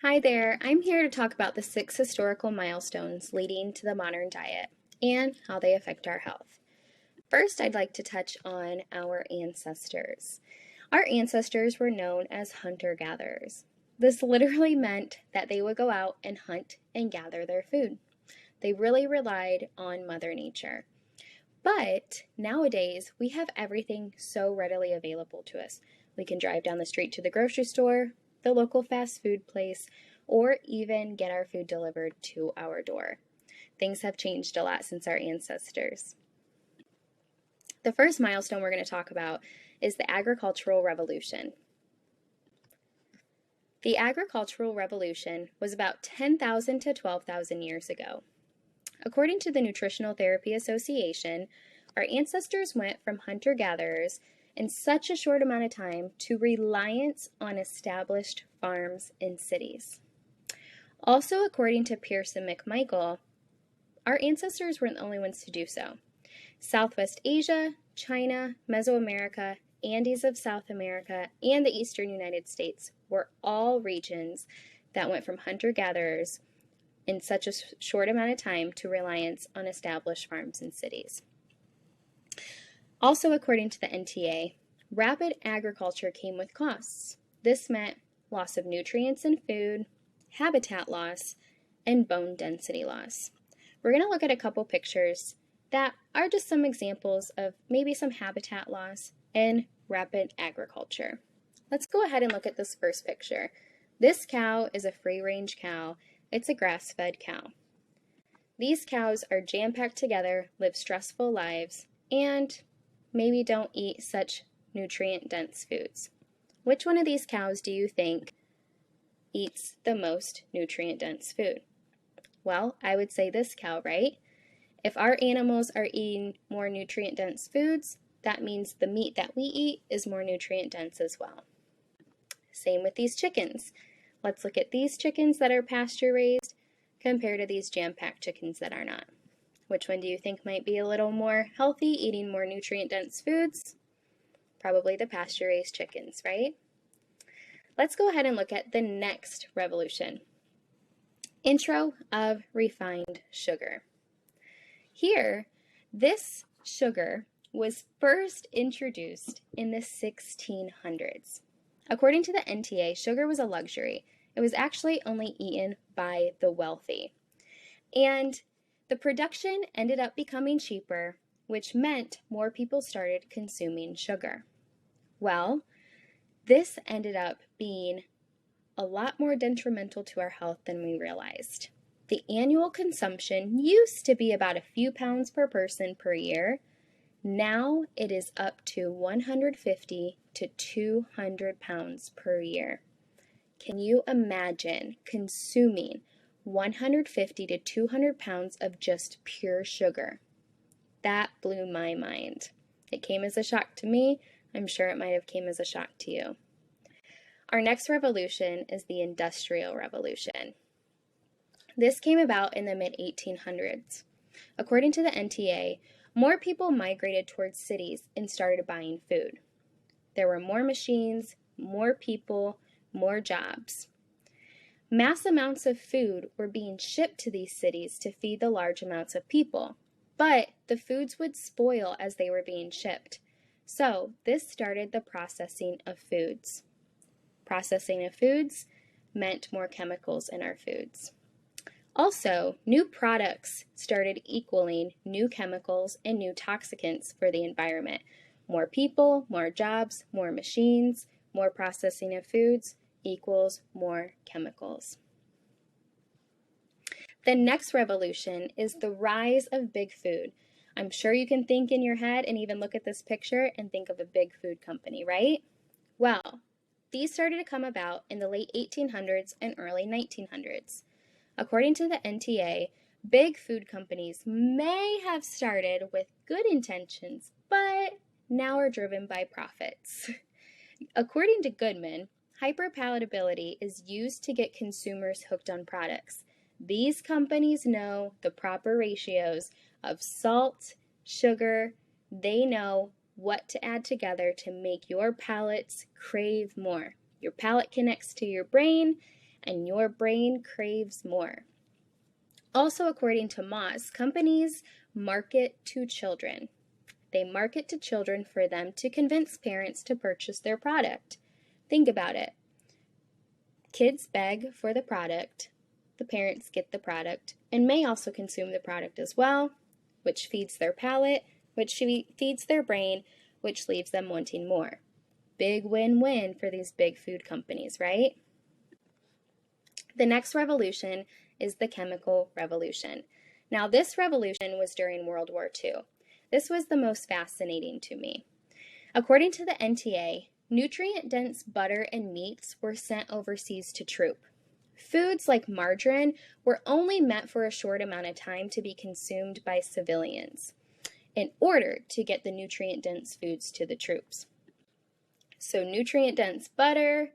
Hi there, I'm here to talk about the 6 historical milestones leading to the modern diet and how they affect our health. First, I'd like to touch on our ancestors. Our ancestors were known as hunter-gatherers. This literally meant that they would go out and hunt and gather their food. They really relied on Mother Nature. But nowadays, we have everything so readily available to us. We can drive down the street to the grocery store, the local fast food place, or even get our food delivered to our door. Things have changed a lot since our ancestors. The first milestone we're going to talk about is the agricultural revolution. The agricultural revolution was about 10,000 to 12,000 years ago. According to the Nutritional Therapy Association, our ancestors went from hunter-gatherers in such a short amount of time to reliance on established farms and cities. Also, according to Pearson McMichael, our ancestors weren't the only ones to do so. Southwest Asia, China, Mesoamerica, Andes of South America, and the eastern United States were all regions that went from hunter-gatherers in such a short amount of time to reliance on established farms and cities. Also, according to the NTA, rapid agriculture came with costs. This meant loss of nutrients in food, habitat loss, and bone density loss. We're going to look at a couple pictures that are just some examples of maybe some habitat loss and rapid agriculture. Let's go ahead and look at this first picture. This cow is a free-range cow. It's a grass-fed cow. These cows are jam-packed together, live stressful lives, and maybe don't eat such nutrient-dense foods. Which one of these cows do you think eats the most nutrient-dense food? Well, I would say this cow, right? If our animals are eating more nutrient-dense foods, that means the meat that we eat is more nutrient-dense as well. Same with these chickens. Let's look at these chickens that are pasture-raised compared to these jam-packed chickens that are not. Which one do you think might be a little more healthy, eating more nutrient-dense foods? Probably the pasture-raised chickens, right? Let's go ahead and look at the next revolution. Intro of refined sugar. Here, this sugar was first introduced in the 1600s. According to the NTA, sugar was a luxury. It was actually only eaten by the wealthy. And the production ended up becoming cheaper, which meant more people started consuming sugar. Well, this ended up being a lot more detrimental to our health than we realized. The annual consumption used to be about a few pounds per person per year. Now it is up to 150 to 200 pounds per year. Can you imagine consuming 150 to 200 pounds of just pure sugar? That blew my mind. It came as a shock to me. I'm sure it might have came as a shock to you. Our next revolution is the Industrial Revolution. This came about in the mid-1800s. According to the NTA, more people migrated towards cities and started buying food. There were more machines, more people, more jobs. Mass amounts of food were being shipped to these cities to feed the large amounts of people, but the foods would spoil as they were being shipped. So this started the processing of foods. Processing of foods meant more chemicals in our foods. Also, new products started equaling new chemicals and new toxicants for the environment. More people, more jobs, more machines, more processing of foods equals more chemicals. The next revolution is the rise of big food. I'm sure you can think in your head and even look at this picture and think of a big food company, right? Well, these started to come about in the late 1800s and early 1900s. According to the NTA, big food companies may have started with good intentions, but now are driven by profits. According to Goodman, hyperpalatability is used to get consumers hooked on products. These companies know the proper ratios of salt, sugar. They know what to add together to make your palates crave more. Your palate connects to your brain, and your brain craves more. Also, according to Moss, companies market to children. They market to children for them to convince parents to purchase their product. Think about it. Kids beg for the product, the parents get the product, and may also consume the product as well, which feeds their palate, which feeds their brain, which leaves them wanting more. Big win-win for these big food companies, right? The next revolution is the chemical revolution. Now, this revolution was during World War II. This was the most fascinating to me. According to the NTA, nutrient-dense butter and meats were sent overseas to troop. Foods like margarine were only meant for a short amount of time to be consumed by civilians in order to get the nutrient-dense foods to the troops. So nutrient-dense butter,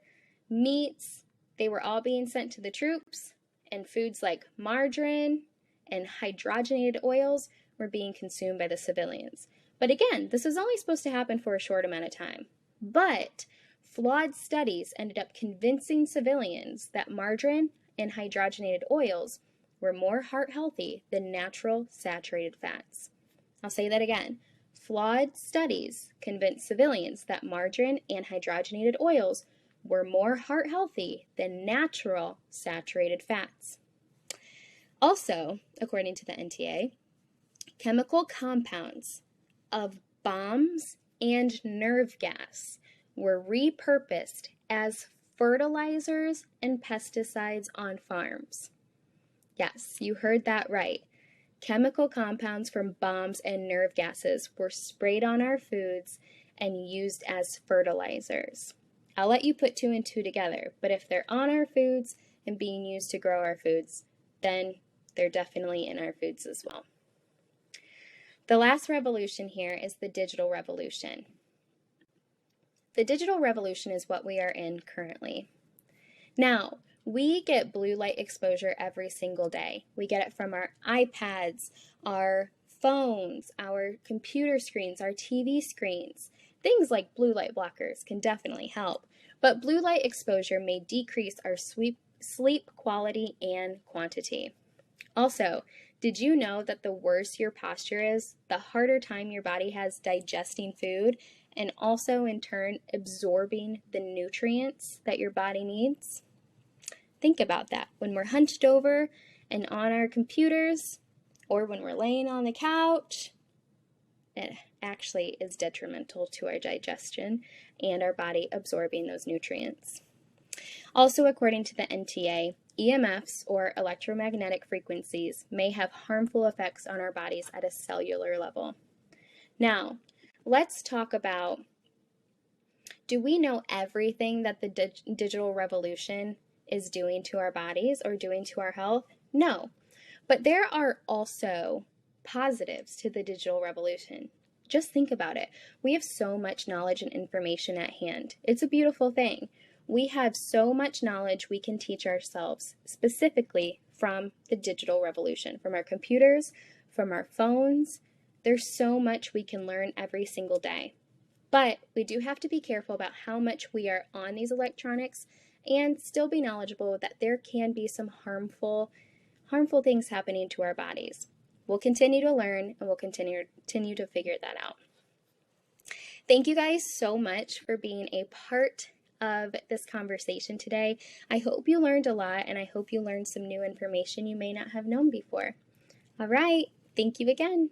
meats, they were all being sent to the troops, and foods like margarine and hydrogenated oils were being consumed by the civilians. But again, this was only supposed to happen for a short amount of time. But flawed studies ended up convincing civilians that margarine and hydrogenated oils were more heart healthy than natural saturated fats. I'll say that again. Flawed studies convinced civilians that margarine and hydrogenated oils were more heart healthy than natural saturated fats. Also, according to the NTA, chemical compounds of bombs and nerve gas were repurposed as fertilizers and pesticides on farms. Yes, you heard that right. Chemical compounds from bombs and nerve gases were sprayed on our foods and used as fertilizers. I'll let you put two and two together, but if they're on our foods and being used to grow our foods, then they're definitely in our foods as well. The last revolution here is the digital revolution. The digital revolution is what we are in currently. Now, we get blue light exposure every single day. We get it from our iPads, our phones, our computer screens, our TV screens. Things like blue light blockers can definitely help, but blue light exposure may decrease our sleep quality and quantity. Also, did you know that the worse your posture is, the harder time your body has digesting food and also in turn absorbing the nutrients that your body needs? Think about that. When we're hunched over and on our computers, or when we're laying on the couch, it actually is detrimental to our digestion and our body absorbing those nutrients. Also, according to the NTA, EMFs, or electromagnetic frequencies, may have harmful effects on our bodies at a cellular level. Now, let's talk about, do we know everything that the digital revolution is doing to our bodies or doing to our health? No, but there are also positives to the digital revolution. Just think about it. We have so much knowledge and information at hand. It's a beautiful thing. We have so much knowledge we can teach ourselves, specifically from the digital revolution, from our computers, from our phones. There's so much we can learn every single day. But we do have to be careful about how much we are on these electronics and still be knowledgeable that there can be some harmful things happening to our bodies. We'll continue to learn and we'll continue to figure that out. Thank you guys so much for being a part of this conversation today. I hope you learned a lot, and I hope you learned some new information you may not have known before. All right, thank you again.